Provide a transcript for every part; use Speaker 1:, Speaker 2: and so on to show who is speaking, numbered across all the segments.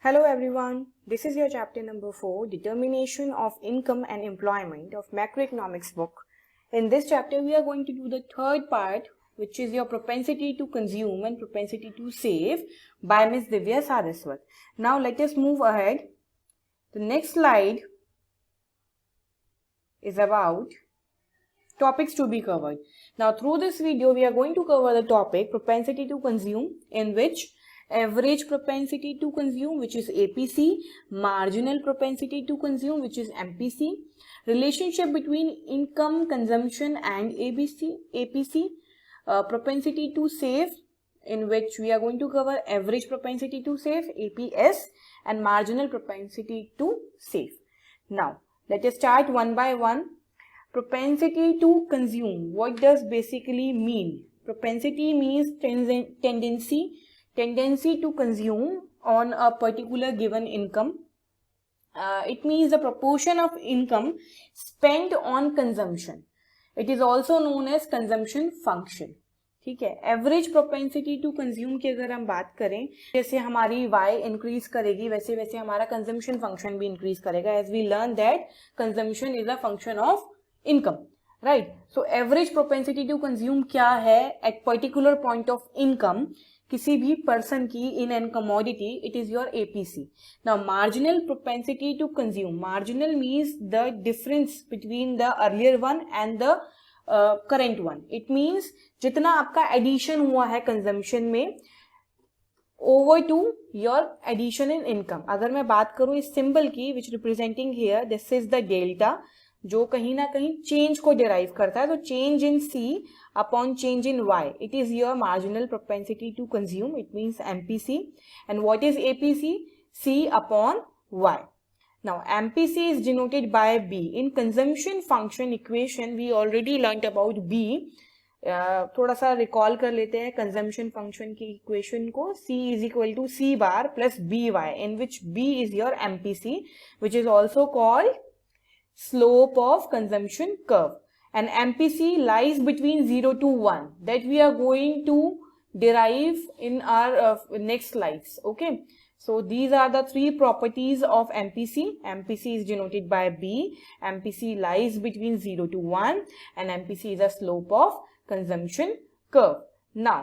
Speaker 1: Hello everyone, this is your chapter number 4, Determination of Income and Employment of Macroeconomics book. In this chapter, we are going to do the third part, which is your propensity to consume and propensity to save by Ms. Divya Saraswat. Now let us move ahead. The next slide is about topics to be covered. Now through this video, we are going to cover the topic propensity to consume, in which average propensity to consume, which is APC, marginal propensity to consume, which is MPC, relationship between income, consumption and APC, propensity to save, in which we are going to cover average propensity to save, APS, and marginal propensity to save. Now, let us start one by one. Propensity to consume, what does basically mean? Propensity means tendency to consume on a particular given income. It means the proportion of income spent on consumption. It is also known as consumption function. ठीक है. Average propensity to consume की अगर हम बात करें, जैसे हमारी y increase करेगी वैसे वैसे हमारा कंजम्पशन फंक्शन भी इंक्रीज करेगा, as we learn that consumption is a function of income, right. So average propensity to consume क्या है at particular point of income किसी भी पर्सन की in an commodity, it is your APC. Now marginal propensity to consume, marginal means the difference between the earlier one and the current one. It means जितना आपका addition हुआ है consumption में over to your addition in income. अगर मैं बात करूं इस सिंबल की which representing here, this is the delta, जो कहीं ना कहीं चेंज को डिराइव करता है. तो change in C upon change in Y, it is your marginal propensity to consume. It means MPC. And what is APC? C upon Y. Now MPC is denoted by B. In consumption function equation we already learnt about B. थोड़ा सा recall कर लेते हैं consumption function की equation को. C is equal to C bar plus BY, in which B is your MPC, which is also called slope of consumption curve. And MPC lies between 0 to 1. That we are going to derive in our next slides. Okay. So these are the three properties of MPC. MPC is denoted by B. MPC lies between 0 to 1 and MPC is a slope of consumption curve. Now,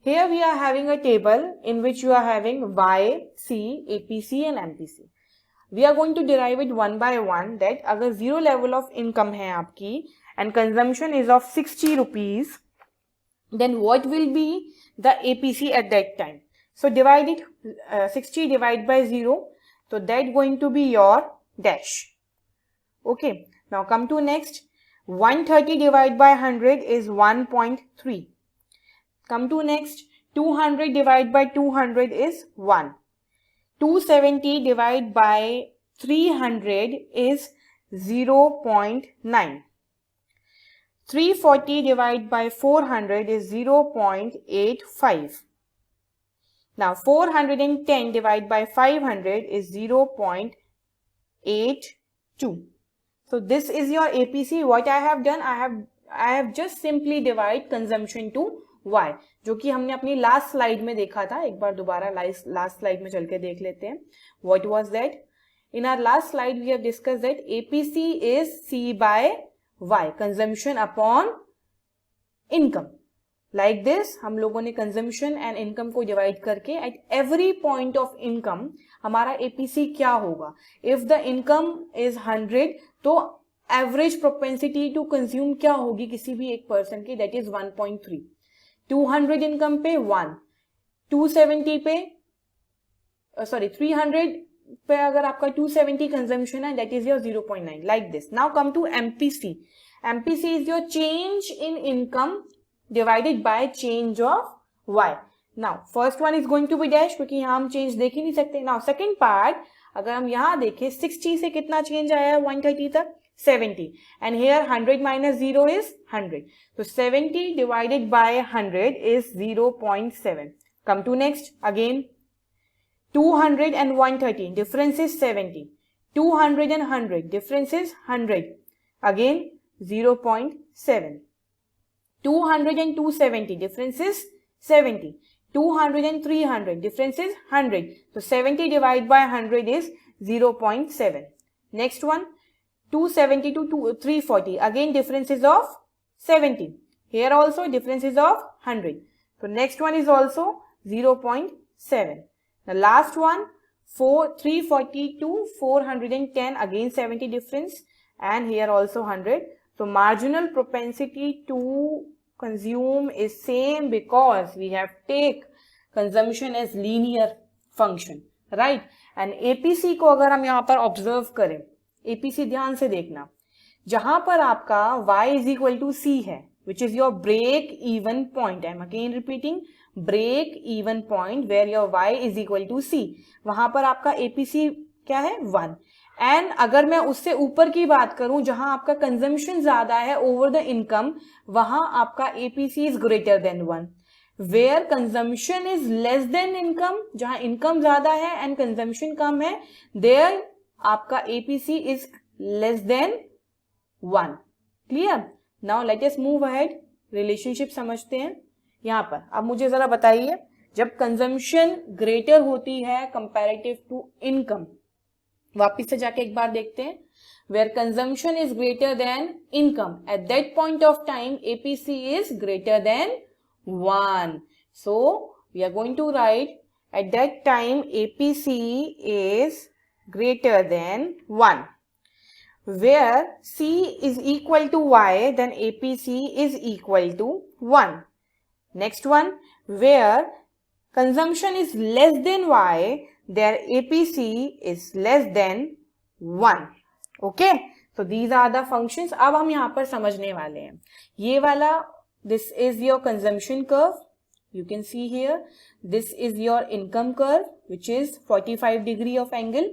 Speaker 1: here we are having a table in which you are having Y, C, APC and MPC. We are going to derive it one by one, that अगर zero level of income है आपकी and consumption is of 60 rupees, then what will be the APC at that time? So divide it, 60 divided by 0. So that going to be your dash. Okay. Now come to next. 130 divided by 100 is 1.3. Come to next. 200 divided by 200 is 1. 270 divided by 300 is 0.9. 340 divided by 400 is 0.85. Now 410 divided by 500 is 0.82. So this is your APC. What I have done, I have just simply divide consumption to Y, जो कि हमने अपनी last slide में देखा था. एक बार दोबारा last slide में चल के देख लेते हैं. What was that? In our last slide we have discussed that APC is C by Y, consumption upon income. Like this, हम लोगों ने कंजम्पशन एंड इनकम को डिवाइड करके at every point of income हमारा एपीसी क्या होगा. If the income is 100, तो average propensity to consume क्या होगी किसी भी एक पर्सन की, दैट इज 1.3. 200 इनकम पे 1, 270 पे 300 पे अगर आपका 270 कंजम्पशन है, that is your 0.9. Like this. Now come to MPC. MPC is your change in income divided by change of y. Now first one is going to be dash, क्योंकि यहाँ हम change देख ही नहीं सकते. Now second part, अगर हम यहाँ देखें 60 से कितना चेंज आया है 130 तक, 70. And here 100 minus 0 is 100. So 70 divided by 100 is 0.7. Come to next again. 200 and 130, difference is 70. 200 and 100, difference is 100. Again 0.7. 200 and 270, difference is 70. 200 and 300, difference is 100. So 70 divided by 100 is 0.7. Next one, 270 to 340, again difference is of 70. Here also difference is of 100. So next one is also 0.7. The last one, 340 to 410, again 70 difference, and here also 100. So marginal propensity to consume is same because we have take consumption as linear function, right? And APC को अगर हम यहाँ पर observe करें, APC ध्यान से देखना, जहां पर आपका y is equal to c है, which is your break even point. I am again repeating, break even point where your y is equal to c. वहां पर आपका APC क्या है? 1. एंड अगर मैं उससे ऊपर की बात करूं, जहां आपका कंजम्पशन ज्यादा है ओवर द इनकम, वहां आपका APC is greater than 1. Where consumption is less than income, जहां इनकम ज्यादा है एंड कंजम्पशन कम है, देयर आपका APC is less than 1. Clear? Now let us move ahead, relationship समझते हैं यहां पर. अब मुझे जरा बताइए, जब कंजम्पशन ग्रेटर होती है कंपैरेटिव टू इनकम, वापिस से जाके एक बार देखते हैं, where consumption is greater than income, at that point of time APC is greater than 1. So we are going to write at that time APC is greater than 1. Where C is equal to Y, then APC is equal to 1. Next one, where consumption is less than Y, their APC is less than 1. Okay, so these are the functions. अब हम यहाँ पर समझने वाले हैं. ये वाला, this is your consumption curve. You can see here, this is your income curve, which is 45 degree of angle.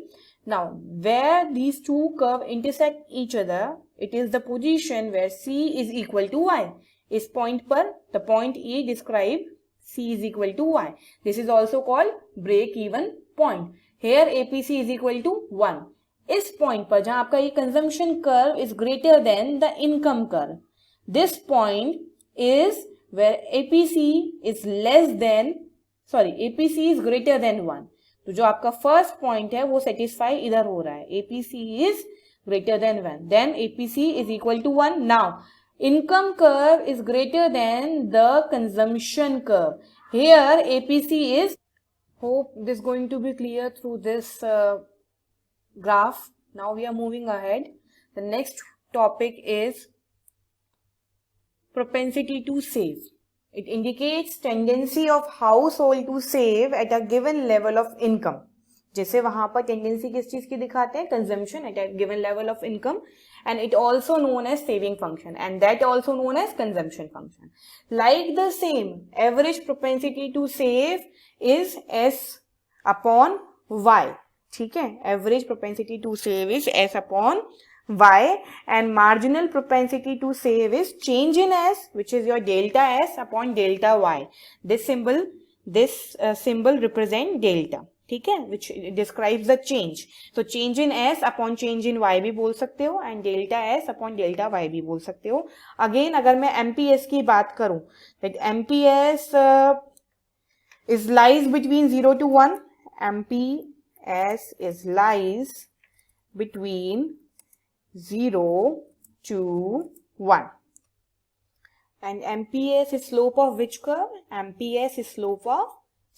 Speaker 1: Now, where these two curves intersect each other, it is the position where C is equal to Y. इस point पर, the point E describe C is equal to Y. This is also called break even point. Here APC is equal to 1. इस point पर, जहां आपका ये consumption curve is greater than the income curve, this point is where APC is APC is greater than 1. तो जो आपका first point है वो सेटिस्फाई इधर हो रहा है, APC is greater than 1, then APC is equal to 1. Now income curve is greater than the consumption curve. Here APC is, hope this going to be clear through this graph. Now we are moving ahead. The next topic is propensity to save. It indicates tendency of household to save at a given level of income. जैसे वहां पर tendency किस चीज की दिखाते हैं? Consumption at a given level of income, and it also known as saving function, and that also known as consumption function. Like the same, average propensity to save is S upon Y. ठीक है? Average propensity to save is S upon Y, and marginal propensity to save is change in S, which is your delta S upon delta Y. This symbol represent delta. ठीक है? Which describes the change. So change in S upon change in Y भी बोल सकते हो, and delta S upon delta Y भी बोल सकते हो. Again, अगर मैं MPS की बात करूं, that MPS is lies between 0 to 1. MPS is lies between 0 to 1. And MPS is slope of which curve? MPS is slope of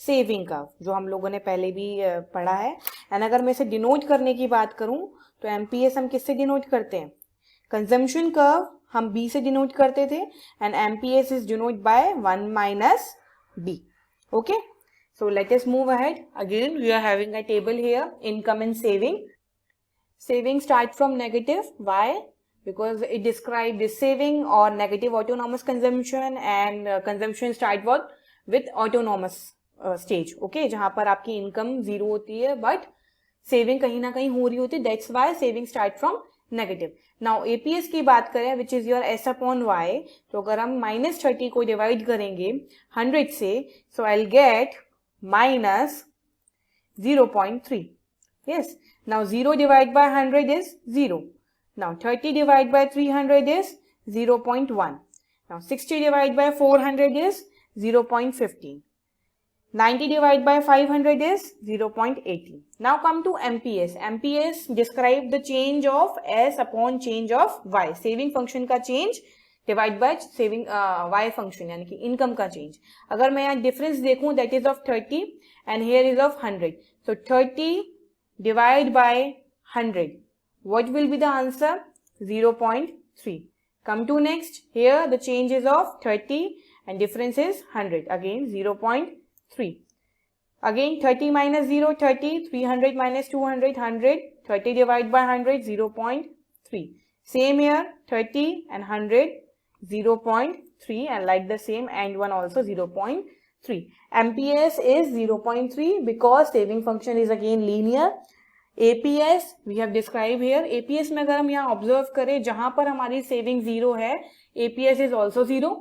Speaker 1: saving curve, जो हम लोगों ने पहले भी पढ़ा है. एंड अगर मैं इसे डिनोट करने की बात करूं, तो MPS हम किससे डिनोट करते हैं? कंजम्पशन कर्व हम B से डिनोट करते थे, and MPS is denoted by 1 minus B. Okay, so let us move ahead. Again, we are having a table here, income and saving. Saving start from negative. Why? Because it describes the saving or negative autonomous consumption, and consumption start with autonomous stage. Okay, जहां पर आपकी income 0 होती है but saving कहीं ना कहीं हो रही होती है. That's why saving start from negative. Now APS की बात करें, which is your S upon Y, तो अगर हम -30 को डिवाइड करेंगे 100 से, so I'll get minus 0.3. Yes. Now 0 divided by 100 is 0. Now 30 divided by 300 is 0.1. Now 60 divided by 400 is 0.15. 90 divided by 500 is 0.80. Now come to MPS. MPS describe the change of S upon change of Y. Saving function का change divide by saving y function यानी कि income का change. अगर मैं यहाँ difference देखूं that is of 30 and here is of 100. So 30 divide by 100, what will be the answer? 0.3. Come to next, here the change is of 30 and difference is 100, again 0.3. again 30 minus 0, 30, 300 minus 200, 100, 30 divided by 100, 0.3. same here, 30 and 100, 0.3, and like the same and one also 0.3. MPS is 0.3 because saving function is again linear. APS we have described here. APS में अगर हम यहाँ observe करें जहां पर हमारी saving 0 है, APS is also 0.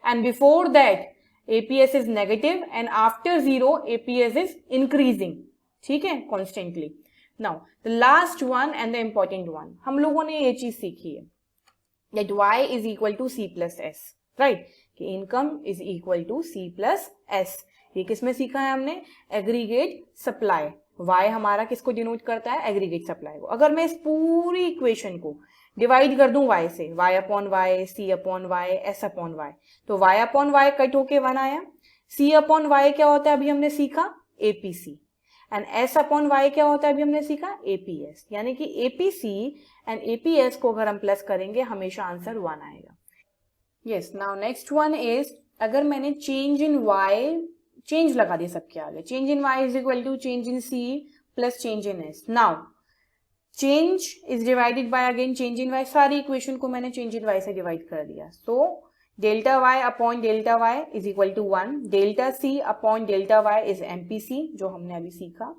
Speaker 1: And before that APS is negative and after 0 APS is increasing. ठीक है, constantly. Now the last one and the important one, हम लोगों ने ये चीज सीखी है that y is equal to c plus s, right? कि income is equal to c plus s. ये किसमें सीखा है हमने? Aggregate supply. y हमारा किसको डिनोट करता है? एग्रीगेट सप्लाई को. अगर मैं इस पूरी इक्वेशन को डिवाइड कर दूं y से, y upon y, c upon y, s upon y, तो y अपॉन y कट होके 1 आया. c अपॉन y क्या होता है अभी हमने सीखा? APC. And s upon y क्या होता है अभी हमने सीखा? APS. यानी कि APC एंड APS को अगर हम प्लस करेंगे हमेशा आंसर 1 आएगा. Yes, now next one is, अगर मैंने चेंज इन y, चेंज लगा दी सबके आगे, change in y is equal to change in c plus change in s. Now change is divided by again change in y. सारी equation को मैंने change in y से डिवाइड कर दिया. So delta y upon delta y is equal to 1. Delta c upon delta y is MPC जो हमने अभी सीखा.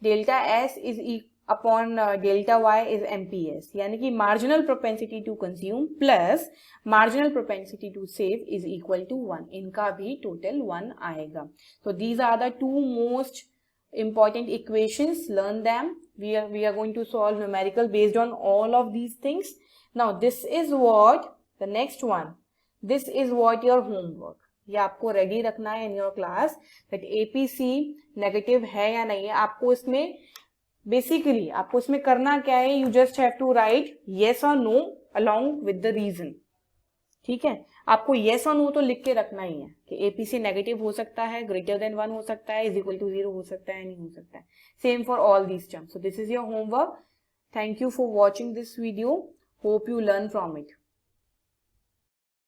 Speaker 1: डेल्टा s is upon delta y is MPS. यानी कि marginal propensity to consume plus marginal propensity to save is equal to 1. इनका भी total 1 आएगा. So these are the two most important equations. Learn them. We are going to solve numerical based on all of these things. Now this is what the next one. This is what your homework. ये आपको ready रखना है in your class that APC negative है या नहीं है. आपको इसमें बेसिकली आपको इसमें करना क्या है? You just have to write yes or no along with the reason. ठीक है, आपको yes और no तो लिख के रखना ही है कि APC नेगेटिव हो सकता है, ग्रेटर देन 1 हो सकता है, इज इक्वल टू 0 हो सकता है, नहीं हो सकता है. Same for all these terms. So this is your homework. Thank you for watching this video. Hope you learn from it.